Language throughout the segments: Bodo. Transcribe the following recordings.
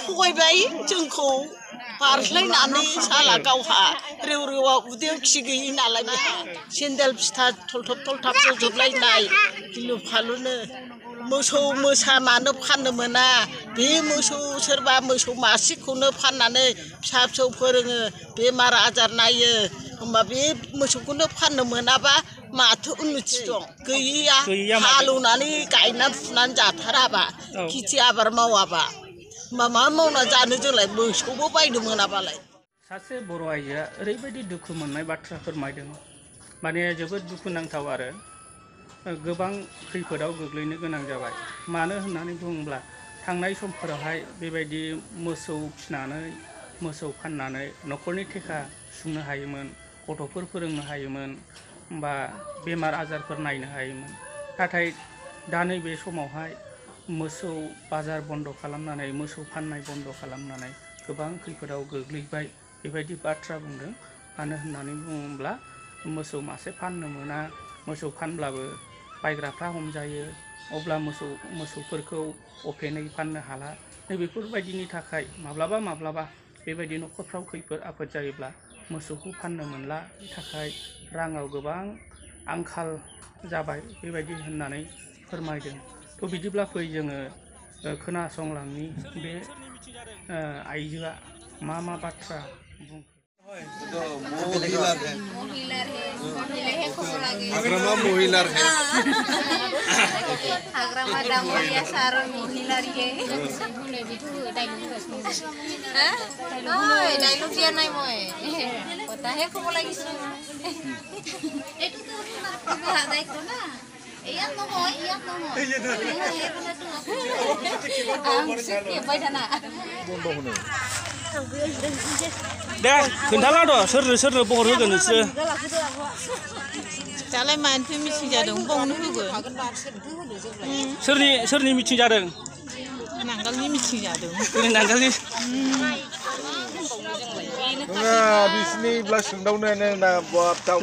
थगायबाय जोंखौ बारस्लायनानै साला गावहा रेव रेवा उदैयाव खि गैयि नालाय बेहा सेन्देल फिथा थलथब थलथाब जजोबलायनाय गिलु फालुनो मोसौ मोसा मानो फाननो मोना बे मोसौ सोरबा मोसौ मासेखौनो फाननानै फिसा फिसौ फोरोङो बेमार आजार नायो होमबा बे मोसौखौनो फाननो मोनाबा माथो उन्नति दं गैयैया हालौनानै गायनानै फुनानै जाथाराबा खेथि आबाद मावाबा मा मावना जानो जोंलाय मोसौबो बायनो मोनाबालाय सासे बर' आइजोआ ओरैबायदि दुखु मोननाय बाथ्रा फोरमायदों माने जोबोद दुखुनांथाव आरो गोबां खैफोदाव गोग्लैनो गोनां जाबाय मानो होननानै बुङोब्ला थांनाय समफोरावहाय बेबायदि मोसौ फिनानै मोसौ फाननानै न'खरनि थेखा सुंनो हायोमोन गथ'फोर फोरोंनो हायोमोन बा बेमार आजारफोर नायनो हायोमोन नाथाय दा नैबे समावहाय मोसौ बाजार बन्द खालामनानै मोसौ फाननाय बन्द खालामनानै गोबां खैफोदाव गोग्लैबाय बेबायदि बाथ्रा बुंदों मानो होननानै बुङोब्ला मोसौ मासे फाननो मोना मोसौ फानब्लाबो बायग्राफ्रा हमजायो अब्ला मोसौफोरखौ अफेनै फाननो हाला नैबेफोरबायदिनि थाखाय माब्लाबा बेबायदि न'खरफ्राव खैफोद आफोद जायोब्ला मोसौखौ फाननो मोनला थाखाय राङाव गोबां आंखाल जाबाय बेबायदि होननानै फोरमायदों थ' बिदिब्ला फै जोङो खोनासंलांनि बे आइजोआ मा बाथ्रा बुंखो हाग्रामा महिलार है हाग्रामा दामरिया सार महिलार है डायलग दिया নাই মই কথাহে ক'ব লাগিছিল এটো তো তোমার দায়িত্ব না ইয়াত নহয় दे खोन्थाला र' सोरनो बहर होगोन नोंसोर दालाय मानोथो मिथिं जादों बावनो होगोन सोरनि मिथिं जादों नांगालनि मिथिं जादों नांगालनि बिसिनि ब्ला सोंदावनो ना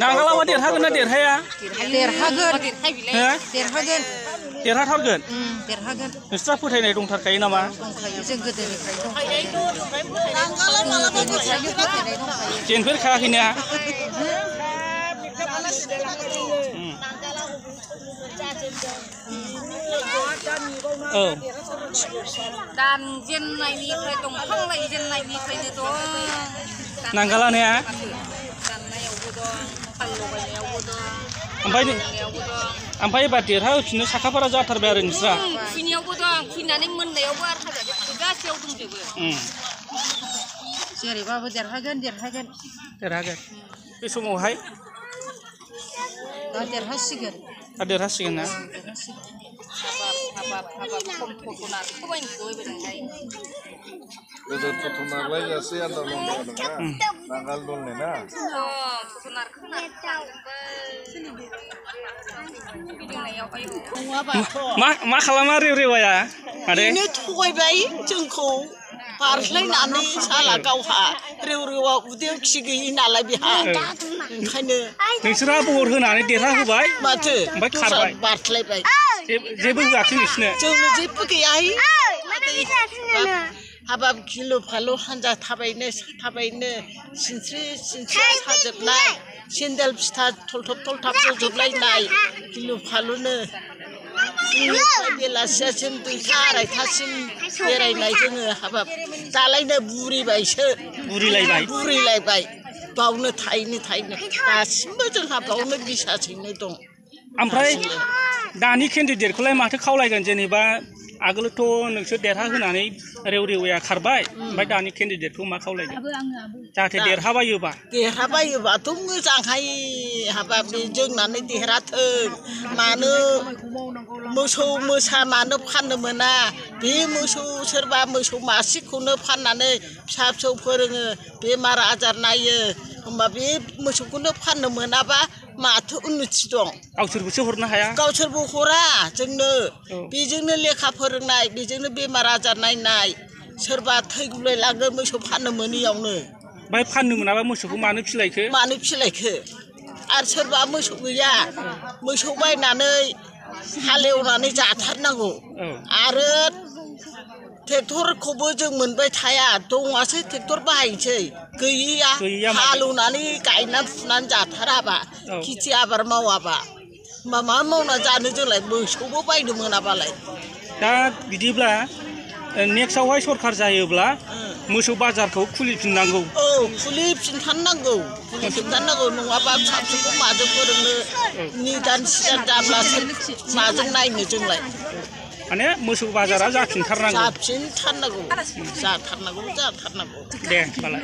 नांगालाबा देरहागोन ना देरहाया देरहाथारगोन नोंस्रा फोथायनाय दंथारखायो नामा जों गोदोनिफ्राय दंखायो जेनफेरखायाखैना औ दानजेननायनिफ्राय दंफां लायजेननायनिफ्रायनो दं नांगालानो दाननायावबो दं फाल लगायनायावबो दं ओमफ्राय एबार देरहाहोफिननो साखाफारा जाथारबाय आरो नोंस्रा खुइनायावबो दं खुइनानै मोननायावबो आरो गासैयाव दंजोबो जेरैबाबो देरहागोन बे समावहाय देरहासिगोन ना गोदो थथ'नारलाय जासे आन्दालन जादोंना नांगाल दलने ना मा खालामा रेवाया बेनो थगायबाय जोंखौ बारस्लायनानै साला गावहा रेव रेवा उदैयाव खि गैयि नालाय बेहा ओंखायनो नोंसोरा बहर होनानै देरहाहोबाय माथो ओमफ्राय खारबाय बारस्लायबाय जेबो होआखै नोंसिनो जोंनो जेबो गैयाहाय हाबाब गिलु फालु हान्जा थाबायनो सिनस्रि साजोबनाय सेन्देल फिथा थलथब थलथाब जजोबलायनाय गिलु फालुनो बेलासियासिम 2टा 2:30सिम बेरायनाय जोङो हाबाब दालायनो बुरिलायबाय बावनो थायनो दासिमबो जोंहा बावनो बिसासैनो दं ओमफ्राय दानि केन्डिडेटखौलाय माथो खावलायगोन जेनेबा आगोलथ' नोंसोर देरहाहोनानै रेवाया खारबाय ओमफ्राय दानि केन्डिडेटखौ मा खावलायगोन जाहाथे देरहाबायोबाथ' मोजांहाय हाबाब जोंनानै देरहाथों मानो मोसौ मोसा मानो फाननो मोना बे मोसौ सोरबा मोसौ मासेखौनो फाननानै फिसा फिसौ फोरोङो बेमार आजार नायो होमबा बे मोसौखौनो फाननो मोनाबा माथो उन्नति दं गावसोरबोसो हरनो हाया गावसोरबो हरा जोंनो बेजोंनो लेखा फोरोंनाय बेजोंनो बेमार आजार नायनाय सोरबा थैगुलाय लाङो मोसौ फाननो मोनैयावनो ओमफ्राय फाननो मोनाबा मोसौखौ मानो फिलायखो आरो सोरबा मोसौ गैया मोसौ बायनानै हालेवनानै जाथारनांगौ आरो ट्रेक्टरखौबो जों मोनबाय थाया दङासै ट्रेक्टर बाहायनोसै गैयैया हालौनानै गायनानै फुनानै जाथाराबा खेथि आबाद मावाबा मा मावना जानो जोंलाय मोसौबो बायनो मोनाबालाय दा बिदिब्ला नेक्स्टआवहाय सरखार जायोब्ला मोसौ बाजारखौ खुलिफिननांगौ औ खुलिफिनथारनांगौ नङाबा फिसा फिसौखौ माजों फोरोंनो निदान सिदान जाब्लासो माजों नायनो जोंलाय माने मोसौ बाजारा जाफिनथारनांगौ जाथारनांगौ दे होनबालाय